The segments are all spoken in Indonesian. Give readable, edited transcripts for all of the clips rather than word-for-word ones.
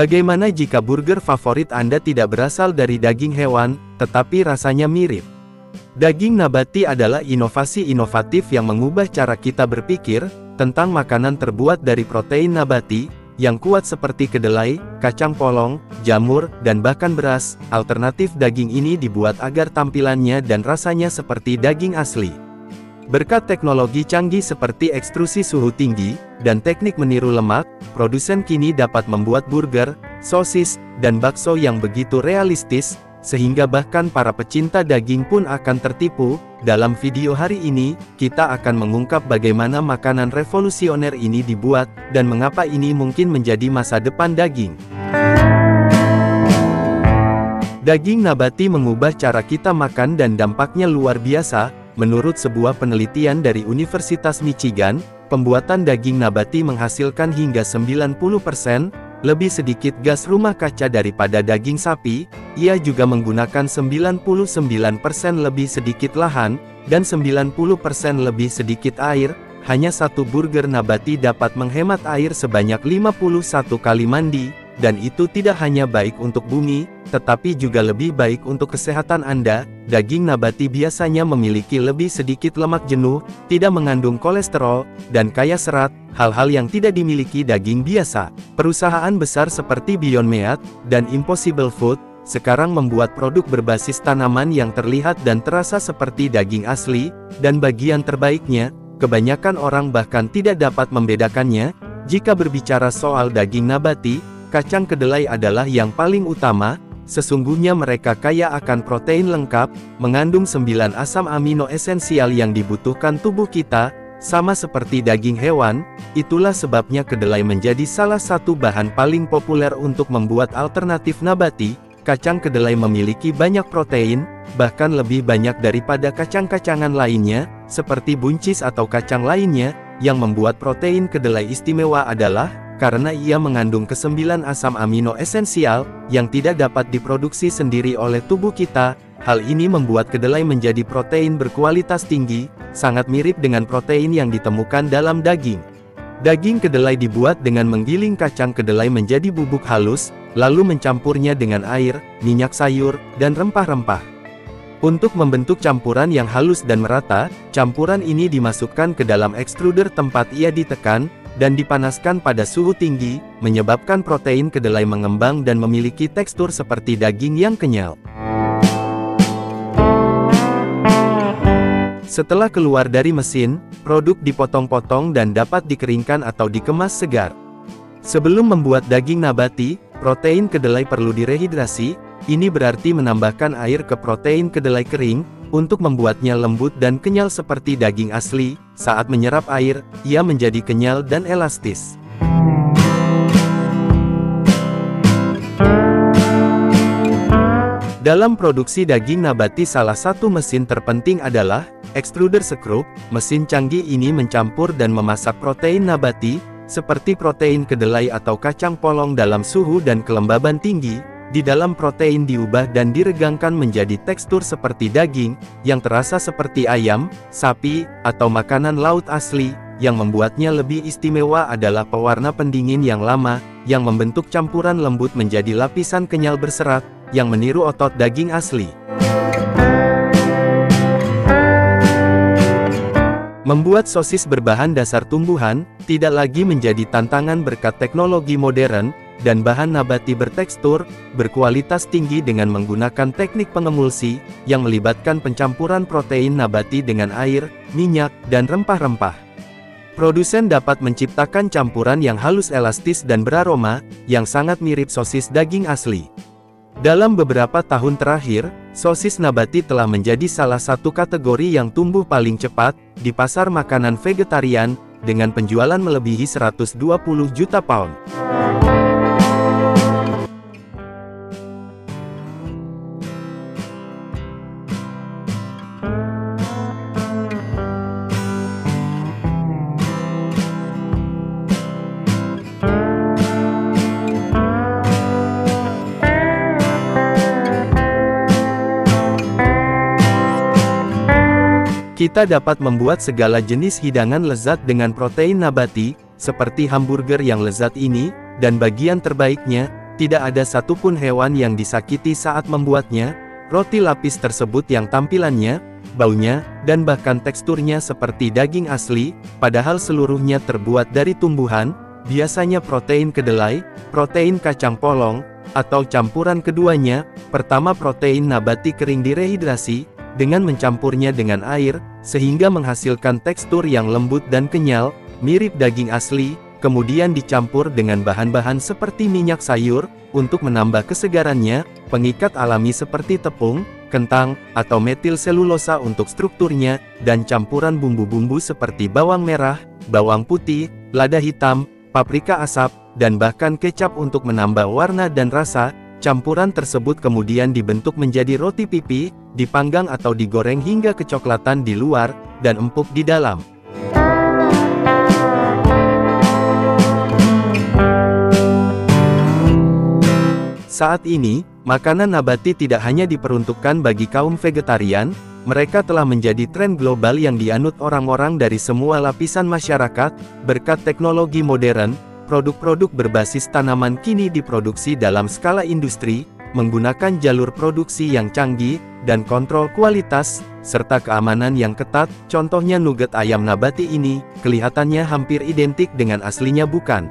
Bagaimana jika burger favorit Anda tidak berasal dari daging hewan, tetapi rasanya mirip? Daging nabati adalah inovasi inovatif yang mengubah cara kita berpikir tentang makanan terbuat dari protein nabati yang kuat seperti kedelai, kacang polong, jamur, dan bahkan beras. Alternatif daging ini dibuat agar tampilannya dan rasanya seperti daging asli. Berkat teknologi canggih seperti ekstrusi suhu tinggi dan teknik meniru lemak, produsen kini dapat membuat burger, sosis, dan bakso yang begitu realistis, sehingga bahkan para pecinta daging pun akan tertipu. Dalam video hari ini, kita akan mengungkap bagaimana makanan revolusioner ini dibuat, dan mengapa ini mungkin menjadi masa depan daging. Daging nabati mengubah cara kita makan dan dampaknya luar biasa. Menurut sebuah penelitian dari Universitas Michigan, pembuatan daging nabati menghasilkan hingga 90% lebih sedikit gas rumah kaca daripada daging sapi. Ia juga menggunakan 99% lebih sedikit lahan, dan 90% lebih sedikit air. Hanya satu burger nabati dapat menghemat air sebanyak 51 kali mandi, dan itu tidak hanya baik untuk bumi, tetapi juga lebih baik untuk kesehatan Anda. Daging nabati biasanya memiliki lebih sedikit lemak jenuh, tidak mengandung kolesterol, dan kaya serat, hal-hal yang tidak dimiliki daging biasa. Perusahaan besar seperti Beyond Meat dan Impossible Food sekarang membuat produk berbasis tanaman yang terlihat dan terasa seperti daging asli, dan bagian terbaiknya, kebanyakan orang bahkan tidak dapat membedakannya. Jika berbicara soal daging nabati, kacang kedelai adalah yang paling utama. Sesungguhnya mereka kaya akan protein lengkap, mengandung 9 asam amino esensial yang dibutuhkan tubuh kita, sama seperti daging hewan. Itulah sebabnya kedelai menjadi salah satu bahan paling populer untuk membuat alternatif nabati. Kacang kedelai memiliki banyak protein, bahkan lebih banyak daripada kacang-kacangan lainnya, seperti buncis atau kacang lainnya. Yang membuat protein kedelai istimewa adalah karena ia mengandung ke-9 asam amino esensial, yang tidak dapat diproduksi sendiri oleh tubuh kita. Hal ini membuat kedelai menjadi protein berkualitas tinggi, sangat mirip dengan protein yang ditemukan dalam daging. Daging kedelai dibuat dengan menggiling kacang kedelai menjadi bubuk halus, lalu mencampurnya dengan air, minyak sayur, dan rempah-rempah. Untuk membentuk campuran yang halus dan merata, campuran ini dimasukkan ke dalam ekstruder tempat ia ditekan dan dipanaskan pada suhu tinggi, menyebabkan protein kedelai mengembang dan memiliki tekstur seperti daging yang kenyal. Setelah keluar dari mesin, produk dipotong-potong dan dapat dikeringkan atau dikemas segar. Sebelum membuat daging nabati, protein kedelai perlu direhidrasi. Ini berarti menambahkan air ke protein kedelai kering, untuk membuatnya lembut dan kenyal seperti daging asli. Saat menyerap air, ia menjadi kenyal dan elastis. Dalam produksi daging nabati, salah satu mesin terpenting adalah extruder scrub. Mesin canggih ini mencampur dan memasak protein nabati, seperti protein kedelai atau kacang polong dalam suhu dan kelembaban tinggi. Di dalam protein diubah dan diregangkan menjadi tekstur seperti daging, yang terasa seperti ayam, sapi, atau makanan laut asli. Yang membuatnya lebih istimewa adalah pewarna pendingin yang lama, yang membentuk campuran lembut menjadi lapisan kenyal berserat, yang meniru otot daging asli. Membuat sosis berbahan dasar tumbuhan, tidak lagi menjadi tantangan berkat teknologi modern, dan bahan nabati bertekstur, berkualitas tinggi dengan menggunakan teknik pengemulsi, yang melibatkan pencampuran protein nabati dengan air, minyak, dan rempah-rempah. Produsen dapat menciptakan campuran yang halus, elastis, dan beraroma, yang sangat mirip sosis daging asli. Dalam beberapa tahun terakhir, sosis nabati telah menjadi salah satu kategori yang tumbuh paling cepat di pasar makanan vegetarian, dengan penjualan melebihi 120 juta pound. Kita dapat membuat segala jenis hidangan lezat dengan protein nabati, seperti hamburger yang lezat ini, dan bagian terbaiknya, tidak ada satupun hewan yang disakiti saat membuatnya. Roti lapis tersebut yang tampilannya, baunya, dan bahkan teksturnya seperti daging asli, padahal seluruhnya terbuat dari tumbuhan, biasanya protein kedelai, protein kacang polong, atau campuran keduanya. Pertama, protein nabati kering direhidrasi, dengan mencampurnya dengan air, sehingga menghasilkan tekstur yang lembut dan kenyal, mirip daging asli, kemudian dicampur dengan bahan-bahan seperti minyak sayur, untuk menambah kesegarannya, pengikat alami seperti tepung, kentang, atau metil selulosa untuk strukturnya, dan campuran bumbu-bumbu seperti bawang merah, bawang putih, lada hitam, paprika asap, dan bahkan kecap untuk menambah warna dan rasa. Campuran tersebut kemudian dibentuk menjadi roti pipi, dipanggang atau digoreng hingga kecoklatan di luar, dan empuk di dalam. Saat ini, makanan nabati tidak hanya diperuntukkan bagi kaum vegetarian, mereka telah menjadi tren global yang dianut orang-orang dari semua lapisan masyarakat. Berkat teknologi modern, produk-produk berbasis tanaman kini diproduksi dalam skala industri, menggunakan jalur produksi yang canggih, dan kontrol kualitas, serta keamanan yang ketat. Contohnya nugget ayam nabati ini, kelihatannya hampir identik dengan aslinya bukan?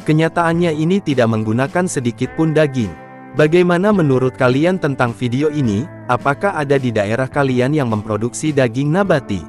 Kenyataannya ini tidak menggunakan sedikit pun daging. Bagaimana menurut kalian tentang video ini? Apakah ada di daerah kalian yang memproduksi daging nabati?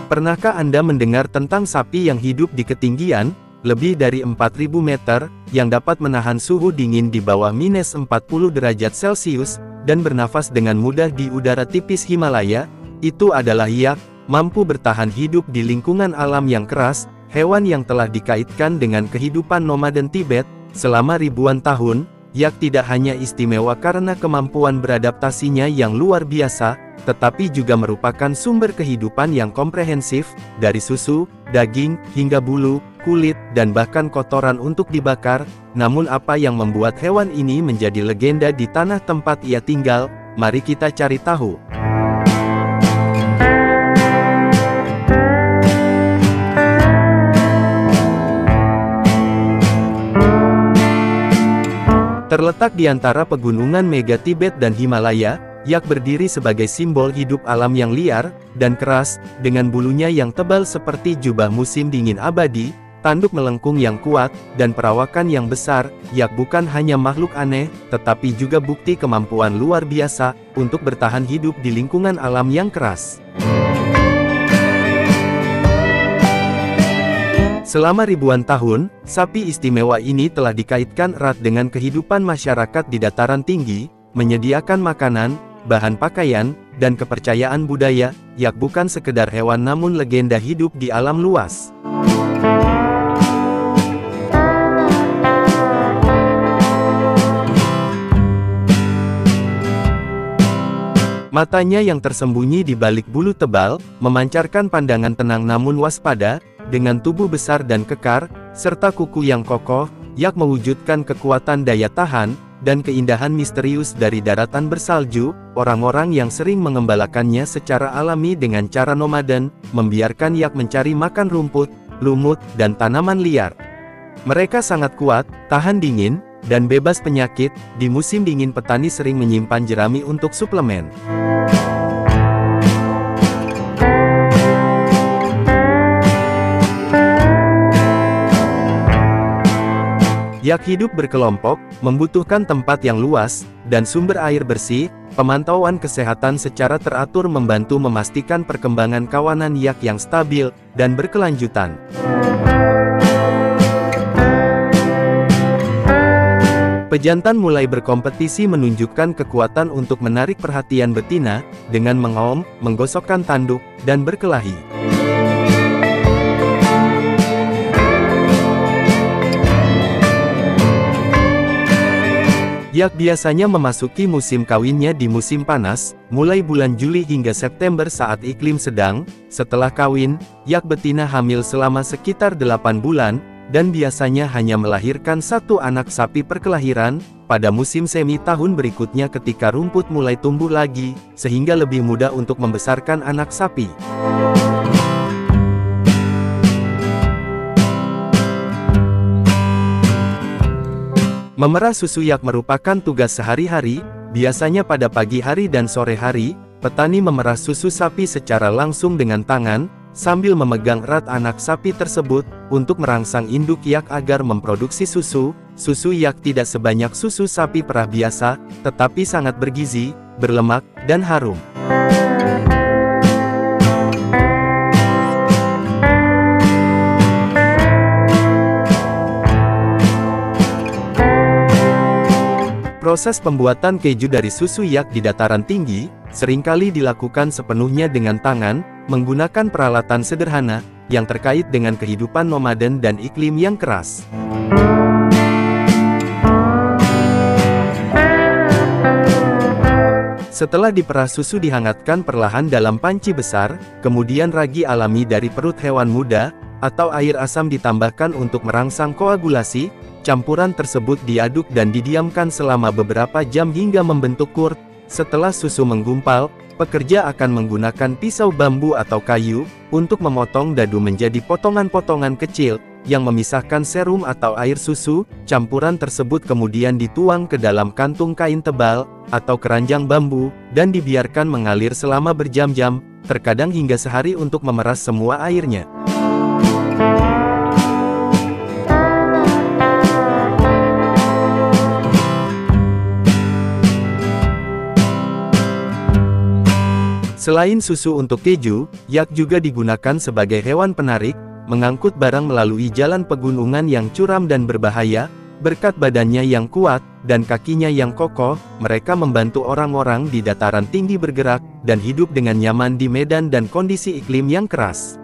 Pernahkah Anda mendengar tentang sapi yang hidup di ketinggian lebih dari 4.000 meter, yang dapat menahan suhu dingin di bawah minus 40 derajat Celcius, dan bernafas dengan mudah di udara tipis Himalaya? Itu adalah yak, mampu bertahan hidup di lingkungan alam yang keras, hewan yang telah dikaitkan dengan kehidupan nomaden Tibet, selama ribuan tahun. Yak tidak hanya istimewa karena kemampuan beradaptasinya yang luar biasa, tetapi juga merupakan sumber kehidupan yang komprehensif, dari susu, daging, hingga bulu, kulit, dan bahkan kotoran untuk dibakar. Namun apa yang membuat hewan ini menjadi legenda di tanah tempat ia tinggal? Mari kita cari tahu. Terletak di antara pegunungan mega Tibet dan Himalaya, yak berdiri sebagai simbol hidup alam yang liar dan keras, dengan bulunya yang tebal seperti jubah musim dingin abadi, tanduk melengkung yang kuat, dan perawakan yang besar. Yak bukan hanya makhluk aneh, tetapi juga bukti kemampuan luar biasa untuk bertahan hidup di lingkungan alam yang keras. Selama ribuan tahun, sapi istimewa ini telah dikaitkan erat dengan kehidupan masyarakat di dataran tinggi, menyediakan makanan, bahan pakaian, dan kepercayaan budaya. Yak bukan sekedar hewan namun legenda hidup di alam luas. Matanya yang tersembunyi di balik bulu tebal, memancarkan pandangan tenang namun waspada. Dengan tubuh besar dan kekar, serta kuku yang kokoh, yak mewujudkan kekuatan daya tahan, dan keindahan misterius dari daratan bersalju. Orang-orang yang sering mengembalakannya secara alami dengan cara nomaden, membiarkan yak mencari makan rumput, lumut, dan tanaman liar. Mereka sangat kuat, tahan dingin, dan bebas penyakit. Di musim dingin petani sering menyimpan jerami untuk suplemen. Yak hidup berkelompok, membutuhkan tempat yang luas, dan sumber air bersih. Pemantauan kesehatan secara teratur membantu memastikan perkembangan kawanan yak yang stabil, dan berkelanjutan. Pejantan mulai berkompetisi menunjukkan kekuatan untuk menarik perhatian betina, dengan mengaum, menggosokkan tanduk, dan berkelahi. Yak biasanya memasuki musim kawinnya di musim panas, mulai bulan Juli hingga September saat iklim sedang. Setelah kawin, yak betina hamil selama sekitar 8 bulan, dan biasanya hanya melahirkan satu anak sapi per kelahiran. Pada musim semi tahun berikutnya ketika rumput mulai tumbuh lagi, sehingga lebih mudah untuk membesarkan anak sapi. Memerah susu yak merupakan tugas sehari-hari, biasanya pada pagi hari dan sore hari. Petani memerah susu sapi secara langsung dengan tangan, sambil memegang erat anak sapi tersebut, untuk merangsang induk yak agar memproduksi susu. Susu yak tidak sebanyak susu sapi perah biasa, tetapi sangat bergizi, berlemak, dan harum. Proses pembuatan keju dari susu yak di dataran tinggi, seringkali dilakukan sepenuhnya dengan tangan, menggunakan peralatan sederhana, yang terkait dengan kehidupan nomaden dan iklim yang keras. Setelah diperah susu dihangatkan perlahan dalam panci besar, kemudian ragi alami dari perut hewan muda, atau air asam ditambahkan untuk merangsang koagulasi. Campuran tersebut diaduk dan didiamkan selama beberapa jam hingga membentuk kur. Setelah susu menggumpal, pekerja akan menggunakan pisau bambu atau kayu, untuk memotong dadu menjadi potongan-potongan kecil, yang memisahkan serum atau air susu. Campuran tersebut kemudian dituang ke dalam kantung kain tebal, atau keranjang bambu, dan dibiarkan mengalir selama berjam-jam, terkadang hingga sehari untuk memeras semua airnya. Selain susu untuk keju, yak juga digunakan sebagai hewan penarik, mengangkut barang melalui jalan pegunungan yang curam dan berbahaya. Berkat badannya yang kuat, dan kakinya yang kokoh, mereka membantu orang-orang di dataran tinggi bergerak, dan hidup dengan nyaman di medan dan kondisi iklim yang keras.